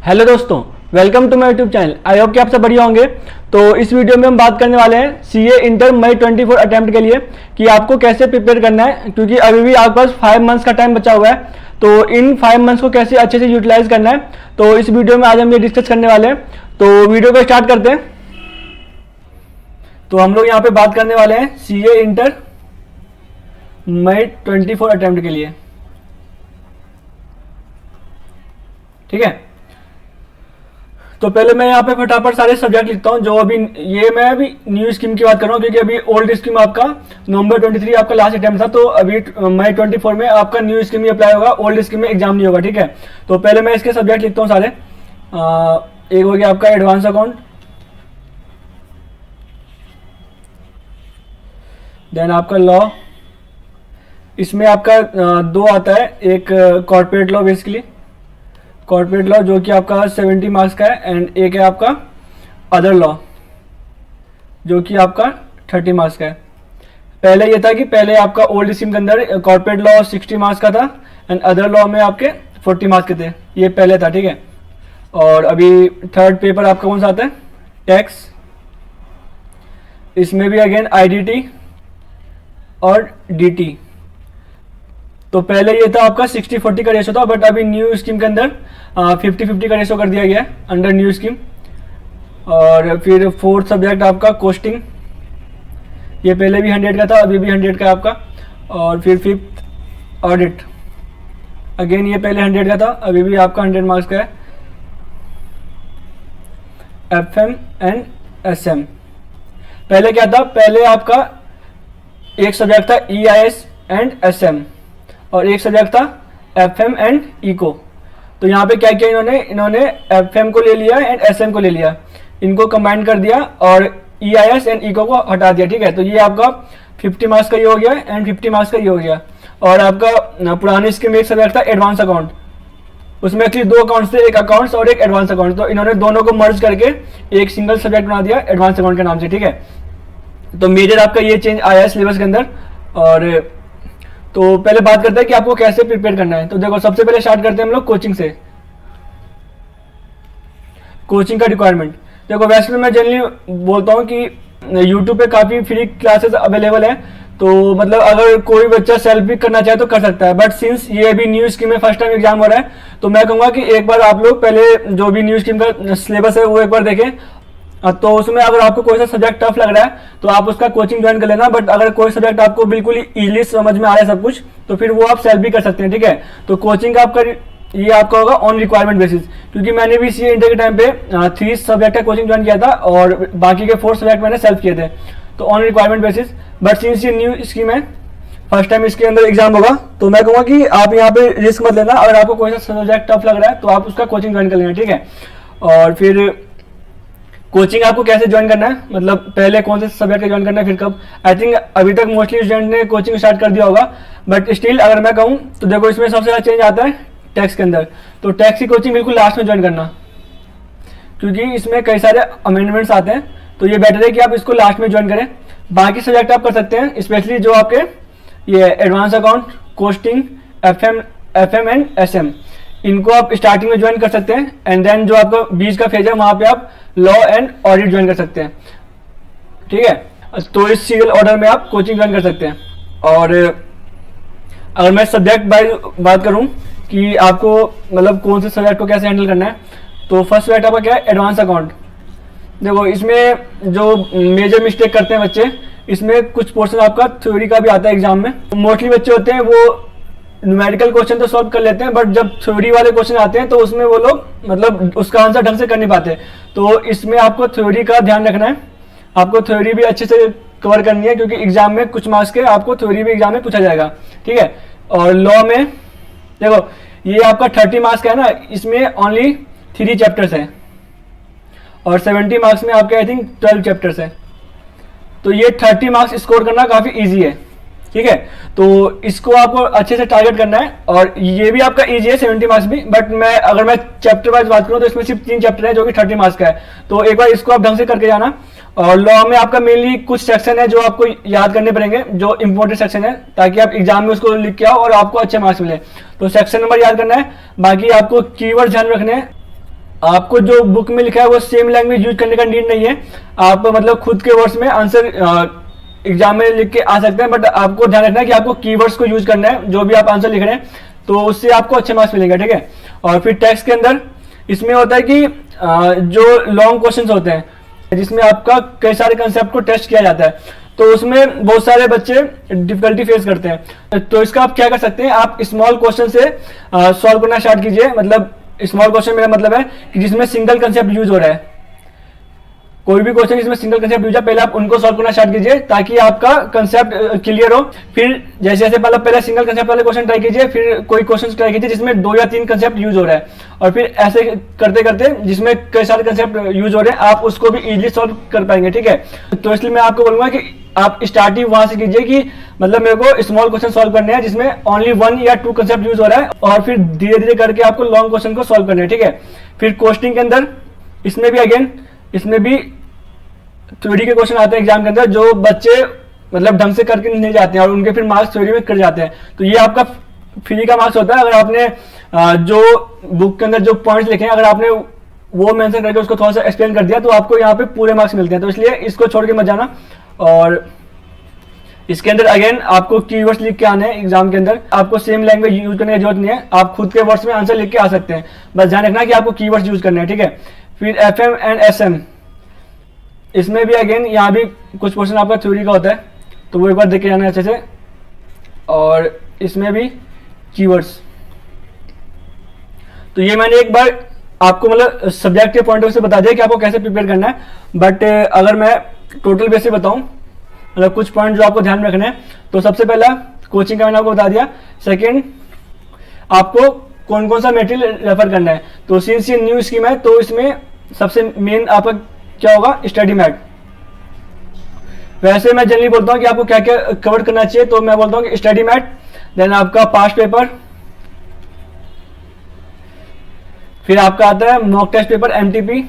Hello दोस्तों, welcome to my YouTube channel. I hope कि आप सब बढ़िया होंगे। तो इस वीडियो में हम बात करने वाले हैं सीए इंटर मई 24 अटेम्प्ट के लिए कि आपको कैसे प्रिपेयर करना है, क्योंकि अभी भी आपके पास 5 मंथ्स का टाइम बचा हुआ है। तो इन 5 मंथ्स को कैसे अच्छे से यूटिलाइज करना है, तो इस वीडियो में आज हम ये डिस्कस करने वाले हैं। तो वीडियो को स्टार्ट करते हैं। तो हम लोग यहाँ पे बात करने वाले हैं सीए इंटर मई 24 अटेम्प्ट के लिए, ठीक है। तो पहले मैं यहाँ पे फटाफट सारे सब्जेक्ट लिखता हूँ जो अभी, ये मैं अभी न्यू स्कीम की बात कर रहा हूँ, क्योंकि अभी ओल्ड स्कीम आपका नवंबर 23 आपका लास्ट अटेम्प्ट था। तो अभी मई 24 में आपका न्यू स्कीम ही अप्लाई होगा, ओल्ड स्कीम में एग्जाम नहीं होगा, ठीक है। तो पहले मैं इसके सब्जेक्ट लिखता हूँ सारे। एक हो गया आपका एडवांस अकाउंट, देन आपका लॉ, इसमें आपका दो आता है, एक corporate law basically, corporate law जो कि आपका 70 मार्क्स का है, एंड एक है आपका अदर लॉ जो कि आपका 30 मार्क्स का है। पहले ये था कि पहले आपका ओल्ड स्कीम के अंदर कॉर्पोरेट लॉ 60 मार्क्स का था एंड अदर लॉ में आपके 40 मार्क्स के थे, ये पहले था, ठीक है। और अभी थर्ड पेपर आपका कौन सा आता है, टैक्स। इसमें भी अगेन आईडीटी और डीटी। तो पहले ये था आपका 60-40 का रेशो था, बट अभी न्यू स्कीम के अंदर 50-50 का रेशो कर दिया गया है अंडर न्यू स्कीम। और फिर फोर्थ सब्जेक्ट आपका कोस्टिंग, ये पहले भी 100 का था, अभी भी 100 का है आपका। और फिर फिफ्थ ऑडिट, अगेन ये पहले 100 का था, अभी भी आपका 100 मार्क्स का है। एफएम एंड एसएम, पहले क्या था, पहले आपका एक सब्जेक्ट था ईआईएस एंड एसएम और एक सब्जेक्ट था एफएम एंड इको। तो यहाँ पे क्या किया इन्होंने एफएम को ले लिया एंड एसएम को ले लिया, इनको कंबाइन कर दिया और ईआईएस एंड इको को हटा दिया, ठीक है। तो ये आपका 50 मार्क्स का ये हो गया एंड 50 मार्क्स का ये हो गया। और आपका पुरानी स्कीम में एक सब्जेक्ट था एडवांस अकाउंट, उसमें एक्चुअली दो अकाउंट्स थे, एक अकाउंट्स और एक एडवांस अकाउंट। तो इन्होंने दोनों को मर्ज करके एक सिंगल सब्जेक्ट बना दिया एडवांस अकाउंट के नाम से, ठीक है। तो मेजर आपका ये चेंज आया है सिलेबस के अंदर। और तो पहले बात करते हैं कि आपको कैसे प्रिपेयर करना है। तो देखो, सबसे पहले स्टार्ट करते हैं हम लोग कोचिंग से। कोचिंग का रिक्वायरमेंट देखो, वैसे तो मैं जनरली बोलता हूँ कि यूट्यूब पे काफ़ी फ्री क्लासेस अवेलेबल है, तो मतलब अगर कोई बच्चा सेल्फ भी करना चाहे तो कर सकता है। बट सिंस ये अभी न्यू स्कीम में फर्स्ट टाइम एग्जाम हो रहा है, तो मैं कहूँगा कि एक बार आप लोग पहले जो भी न्यू स्कीम का सिलेबस है वो एक बार देखें। तो उसमें अगर आपको कोई सा सब्जेक्ट टफ लग रहा है तो आप उसका कोचिंग ज्वाइन कर लेना। बट अगर कोई सब्जेक्ट आपको बिल्कुल इजीली समझ में आ रहा है सब कुछ, तो फिर वो आप सेल्फ भी कर सकते हैं, ठीक है। तो कोचिंग आपका ये आपका होगा ऑन रिक्वायरमेंट बेसिस, क्योंकि मैंने भी सीए इंटर के टाइम पे 3 सब्जेक्ट का कोचिंग ज्वाइन किया था और बाकी के 4 सब्जेक्ट मैंने सेल्फ किए थे, तो on requirement basis. But since ये न्यू स्कीम है, फर्स्ट टाइम इसके अंदर एग्जाम होगा, तो मैं कहूँगा कि आप यहाँ पे रिस्क मत लेना। अगर आपको कोई सा सब्जेक्ट टफ लग रहा है तो आप उसका कोचिंग ज्वाइन कर लेना, ठीक है। और फिर कोचिंग आपको कैसे ज्वाइन करना है, मतलब पहले कौन से सब्जेक्ट का ज्वाइन करना है, फिर कब। आई थिंक अभी तक मोस्टली स्टूडेंट ने कोचिंग स्टार्ट कर दिया होगा, बट स्टिल अगर मैं कहूँ तो देखो, इसमें सबसे ज़्यादा चेंज आता है टैक्स के अंदर। तो टैक्स की कोचिंग बिल्कुल लास्ट में ज्वाइन करना, क्योंकि इसमें कई सारे अमेंडमेंट्स आते हैं, तो ये बेटर है कि आप इसको लास्ट में ज्वाइन करें। बाकी सब्जेक्ट आप कर सकते हैं, स्पेशली जो आपके ये advance account, costing, FM and SM, इनको आप स्टार्टिंग में ज्वाइन कर सकते हैं। एंड देन जो आपका बीच का फेज है वहाँ पे आप लॉ एंड ऑडिट ज्वाइन कर सकते हैं, ठीक है। तो इस सीरियल ऑर्डर में आप कोचिंग ज्वाइन कर सकते हैं। और अगर मैं सब्जेक्ट बाय बात करूं कि आपको मतलब कौन से सब्जेक्ट को कैसे हैंडल करना है, तो फर्स्ट सब्जेक्ट आपका क्या है, एडवांस अकाउंट। देखो, इसमें जो मेजर मिस्टेक करते हैं बच्चे, इसमें कुछ पोर्शन आपका थ्योरी का भी आता है एग्जाम में। मोस्टली बच्चे होते हैं वो न्यूमेरिकल क्वेश्चन तो सॉल्व कर लेते हैं, बट जब थ्योरी वाले क्वेश्चन आते हैं तो उसमें वो लोग मतलब उसका आंसर ढंग से कर नहीं पाते। तो इसमें आपको थ्योरी का ध्यान रखना है, आपको थ्योरी भी अच्छे से कवर करनी है, क्योंकि एग्जाम में कुछ मार्क्स के आपको थ्योरी भी एग्जाम में पूछा जाएगा, ठीक है। और लॉ में देखो, ये आपका 30 मार्क्स का है ना, इसमें ओनली 3 चैप्टर्स हैं और 70 मार्क्स में आपके आई थिंक 12 चैप्टर्स हैं। तो ये 30 मार्क्स स्कोर करना काफ़ी ईजी है, ठीक है। तो इसको आपको अच्छे से टारगेट करना है। और ये भी आपका इजी है 70 मार्क्स भी, बट अगर मैं चैप्टर वाइज बात करूँ तो इसमें सिर्फ 3 चैप्टर है जो कि 30 मार्क्स का है। तो एक बार इसको आप ढंग से करके जाना। और लॉ में आपका मेनली कुछ सेक्शन है जो आपको याद करने पड़ेंगे, जो इंपॉर्टेंट सेक्शन है, ताकि आप एग्जाम में उसको लिख के आओ और आपको अच्छे मार्क्स मिले। तो सेक्शन नंबर याद करना है, बाकी आपको कीवर्ड ध्यान रखने हैं। आपको जो बुक में लिखा है वो सेम लैंग्वेज यूज करने का नीड नहीं है। आप मतलब खुद के वर्ड्स में आंसर एग्जाम में लिख के आ सकते हैं, बट आपको ध्यान रखना है कि आपको कीवर्ड्स को यूज करना है जो भी आप आंसर लिख रहे हैं, तो उससे आपको अच्छे मार्क्स मिलेंगे, ठीक है। और फिर टेक्स्ट के अंदर इसमें होता है कि जो लॉन्ग क्वेश्चंस होते हैं जिसमें आपका कई सारे कंसेप्ट को टेस्ट किया जाता है, तो उसमें बहुत सारे बच्चे डिफिकल्टी फेस करते हैं। तो इसका आप क्या कर सकते हैं, आप स्मॉल क्वेश्चन से सॉल्व करना स्टार्ट कीजिए। मतलब स्मॉल क्वेश्चन मेरा मतलब है कि जिसमें सिंगल कंसेप्ट यूज हो रहा है, कोई भी क्वेश्चन जिसमें सिंगल कंसेप्ट यूज है पहले आप उनको सॉल्व करना स्टार्ट कीजिए ताकि आपका कंसेप्ट क्लियर हो। फिर जैसे जैसे मतलब पहले सिंगल कंसेप्ट वाले क्वेश्चन ट्राई कीजिए, फिर कोई क्वेश्चन ट्राई कीजिए जिसमें 2 या 3 कंसेप्ट यूज हो रहा है, और फिर ऐसे करते करते जिसमें कई सारे कंसेप्ट यूज हो रहे हैं आप उसको भी इजीली सॉल्व कर पाएंगे, ठीक है। तो इसलिए मैं आपको बोलूंगा कि आप स्टार्टिंग वहां से कीजिए कि मतलब मेरे को स्मॉल क्वेश्चन सॉल्व करने हैं जिसमें ओनली 1 या 2 कंसेप्ट यूज हो रहा है, और फिर धीरे धीरे करके आपको लॉन्ग क्वेश्चन को सॉल्व करना है, ठीक है। फिर कोस्टिंग के अंदर इसमें भी अगेन इसमें भी थ्योरी के क्वेश्चन आते हैं एग्जाम के अंदर जो बच्चे मतलब ढंग से करके नहीं जाते हैं और उनके फिर मार्क्स थ्योरी में कट जाते हैं। तो ये आपका फ्री का मार्क्स होता है। अगर आपने जो बुक के अंदर जो पॉइंट्स लिखे हैं अगर आपने वो मेंशन करके उसको थोड़ा सा एक्सप्लेन कर दिया तो आपको यहाँ पे पूरे मार्क्स मिलते हैं। तो इसलिए इसको छोड़ के मत जाना। और इसके अंदर अगेन आपको कीवर्ड्स लिख के आने हैं एग्जाम के अंदर, आपको सेम लैंग्वेज यूज करने की जरूरत नहीं है, आप खुद के वर्ड्स में आंसर लिख के आ सकते हैं, बस ध्यान रखना कि आपको कीवर्ड्स यूज करने हैं, ठीक है। फिर FM एंड SM इसमें भी अगेन यहाँ भी कुछ क्वेश्चन आपका थ्योरी का होता है, तो वो एक बार देख के जाना है अच्छे से। और इसमें भी कीवर्ड्स, तो ये मैंने एक बार आपको मतलब सब्जेक्ट के पॉइंट ऑफ व्यू से बता दिया कि आपको कैसे प्रिपेयर करना है, बट अगर मैं टोटल बेसिस बताऊं मतलब कुछ पॉइंट जो आपको ध्यान में रखना है, तो सबसे पहला कोचिंग का मैंने आपको बता दिया। सेकंड, आपको कौन कौन सा मटेरियल रेफर करना है, तो सिंस ये न्यू स्कीम है तो इसमें सबसे मेन आपका क्या होगा, स्टडी मैट। वैसे मैं जनरली बोलता हूँ कि आपको क्या क्या कवर करना चाहिए, तो मैं बोलता हूँ कि स्टडी मैट, देन आपका पास्ट पेपर, फिर आपका आता है mock test paper MTP,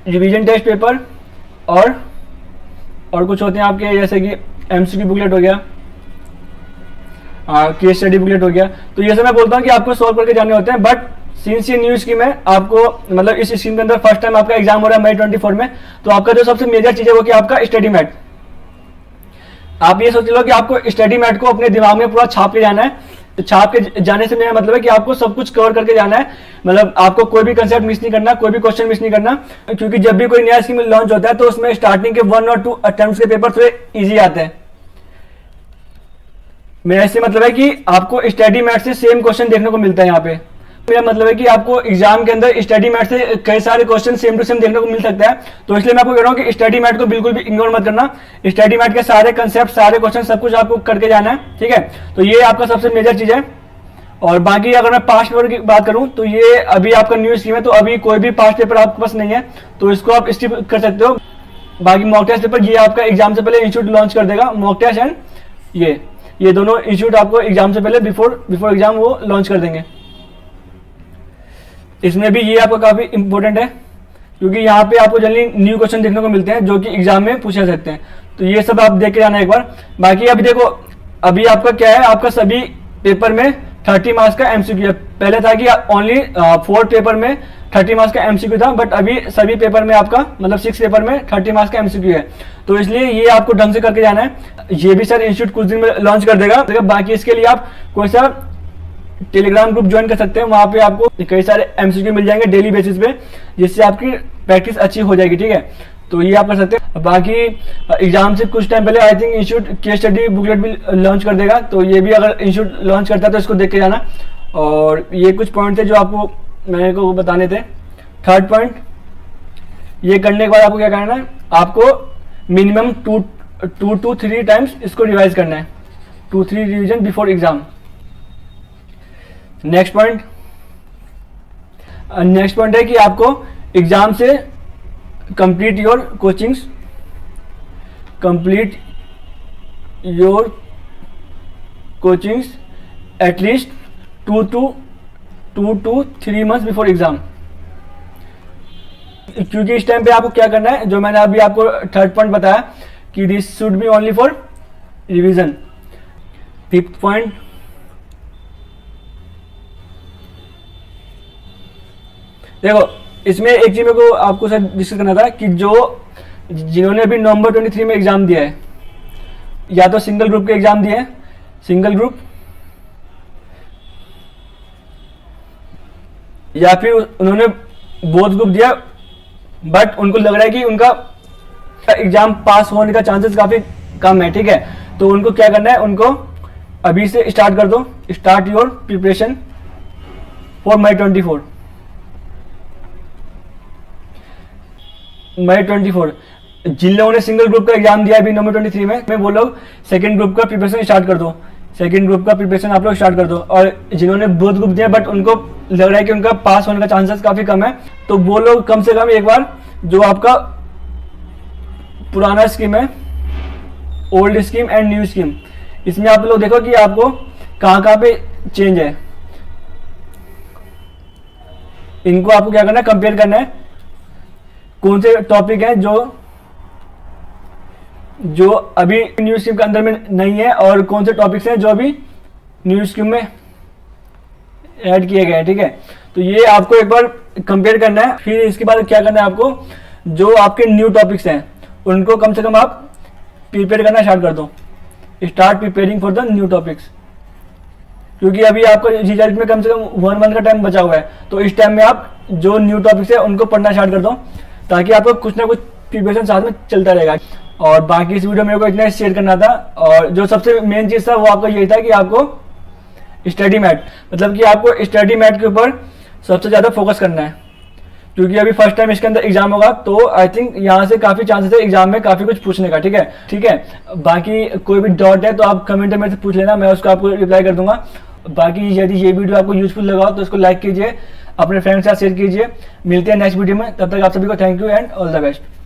revision test paper, और कुछ होते हैं आपके जैसे कि MCQ बुकलेट हो गया, केस स्टडी बुकलेट हो गया। तो ये सब मैं बोलता हूँ कि आपको सॉल्व करके जाने होते हैं, बट सिंस ये न्यू स्कीम है आपको मतलब इस स्कीम के अंदर फर्स्ट टाइम आपका एग्जाम हो रहा है मई 24 में, तो आपका जो सबसे मेजर चीज है वो कि आपका स्टडी मैट। आप ये सोच लो कि आपको स्टडी मैट को अपने दिमाग में पूरा छाप के जाना है। तो छाप के जाने से मेरा मतलब है कि आपको सब कुछ कवर करके जाना है, मतलब आपको कोई भी कंसेप्ट मिस नहीं करना, कोई भी क्वेश्चन मिस नहीं करना, क्योंकि जब भी कोई नया स्कीम लॉन्च होता है तो उसमें स्टार्टिंग के 1 और 2 अटेम्प्ट्स के पेपर थोड़े इजी आते हैं। मेरा इससे मतलब है कि आपको स्टडी मैट से सेम क्वेश्चन देखने को मिलता है यहाँ पे। मेरा मतलब है कि आपको एग्जाम के अंदर स्टडी मैट से कई सारे क्वेश्चन सेम टू सेम देखने को मिल सकता है, तो इसलिए मैं आपको कह रहा हूँ कि स्टडी मैट को बिल्कुल भी इग्नोर मत करना। स्टडी मैट के सारे कंसेप्ट, सारे क्वेश्चन, सब कुछ आपको करके जाना है, ठीक है। तो ये आपका सबसे मेजर चीज है। और बाकी अगर मैं पास्ट पेपर की बात करूं तो ये अभी आपका न्यू स्कीम है, तो अभी कोई भी पास्ट पेपर आपके पास नहीं है, तो इसको आप स्किप कर सकते हो। बाकी मॉक टेस्ट पेपर ये आपका एग्जाम से पहले इंस्टीट्यूट लॉन्च कर देगा, मॉक टेस्ट एंड ये दोनों इंस्टीट्यूट आपको एग्जाम से पहले बिफोर एग्जाम वो लॉन्च कर देंगे। इसमें भी ये आपका काफी इंपॉर्टेंट है क्योंकि यहाँ पे आपको जनरली न्यू क्वेश्चन देखने को मिलते हैं जो कि एग्जाम में पूछे जा सकते हैं, तो ये सब आप देख के जाना एक बार। बाकी अभी देखो अभी आपका क्या है, आपका सभी पेपर में 30 मार्क्स का MCQ है। पहले था कि ओनली 4 पेपर में 30 मार्क्स का MCQ था, बट अभी सभी पेपर में आपका मतलब 6 पेपर में 30 मार्क्स का MCQ है, तो इसलिए ये आपको ढंग से करके जाना है। ये भी सर इंस्टीट्यूट कुछ दिन में लॉन्च कर देगा, बाकी इसके लिए आप कोई सा टेलीग्राम ग्रुप ज्वाइन कर सकते हैं, वहां पे आपको कई सारे MCQ मिल जाएंगे डेली बेसिस पे, जिससे आपकी प्रैक्टिस अच्छी हो जाएगी, ठीक है। तो ये आप कर सकते हैं। बाकी एग्जाम से कुछ टाइम पहले I think institute case study booklet भी लॉन्च कर देगा, तो ये भी अगर इंस्टीट्यूट लॉन्च करता है तो इसको देख के जाना। और ये कुछ पॉइंट थे जो आपको मेरे को बताने थे। थर्ड पॉइंट, ये करने के बाद आपको क्या करना है, आपको मिनिमम 2 to 3 टाइम्स इसको रिवाइज करना है, 2-3 revision before exam. Next point है कि आपको एग्जाम से complete your coachings at least 2 to 3 months before exam. क्योंकि इस टाइम पे आपको क्या करना है, जो मैंने अभी आपको थर्ड पॉइंट बताया कि this should be only for revision. Fifth point, देखो इसमें एक चीज मेरे को आपको सर डिस्कस करना था कि जो जिन्होंने अभी नवंबर 23 में एग्जाम दिया है, या तो सिंगल ग्रुप के एग्जाम दिए हैं, सिंगल ग्रुप, या फिर उन्होंने बोथ ग्रुप दिया बट उनको लग रहा है कि उनका एग्जाम पास होने का चांसेस काफी कम है, ठीक है, तो उनको क्या करना है, उनको अभी से स्टार्ट कर दो, start your preparation for May 24। May 24 जिन लोगों ने सिंगल ग्रुप का एग्जाम दिया अभी नवंबर 23 में वो लोग सेकंड ग्रुप का प्रिपरेशन स्टार्ट कर दो, सेकंड ग्रुप का प्रिपरेशन आप लोग स्टार्ट कर दो। और जिन्होंने बोथ ग्रुप दिया बट उनको लग रहा है कि उनका पास होने का चांसेस काफी कम है, तो वो लोग कम से कम एक बार जो आपका पुराना स्कीम है, old scheme and new scheme, इसमें आप लोग देखो कि आपको कहाँ कहाँ पे चेंज है, इनको आपको क्या करना है, कंपेयर करना है, कौन से टॉपिक हैं जो अभी न्यू स्कीम के अंदर में नहीं है और कौन से टॉपिक्स हैं जो अभी न्यू स्कीम में ऐड किए गए हैं, ठीक है। तो ये आपको एक बार कंपेयर करना है, फिर इसके बाद क्या करना है आपको, जो आपके न्यू टॉपिक्स हैं उनको कम से कम आप प्रिपेयर करना स्टार्ट कर दो, start preparing for the new topics, क्योंकि अभी आपको रिजल्ट में कम से कम 1 मंथ का टाइम बचा हुआ है, तो इस टाइम में आप जो न्यू टॉपिक्स है उनको पढ़ना स्टार्ट कर दो, ताकि आपको कुछ ना कुछ प्रिपरेशन साथ में चलता रहेगा। और बाकी इस वीडियो मेरे को इतना शेयर करना था, और जो सबसे मेन चीज़ था वो आपको यही था कि आपको स्टडी मैट, मतलब कि आपको स्टडी मैट के ऊपर सबसे ज़्यादा फोकस करना है, क्योंकि अभी फर्स्ट टाइम इसके अंदर एग्जाम होगा, तो आई थिंक यहाँ से काफ़ी चांसेस है एग्जाम में काफ़ी कुछ पूछने का, ठीक है, ठीक है। बाकी कोई भी डाउट है तो आप कमेंट में से पूछ लेना, मैं उसका आपको रिप्लाई कर दूंगा। बाकी यदि ये वीडियो आपको यूजफुल लगा तो इसको लाइक कीजिए, अपने फ्रेंड्स के साथ शेयर कीजिए। मिलते हैं नेक्स्ट वीडियो में, तब तक आप सभी को thank you and all the best.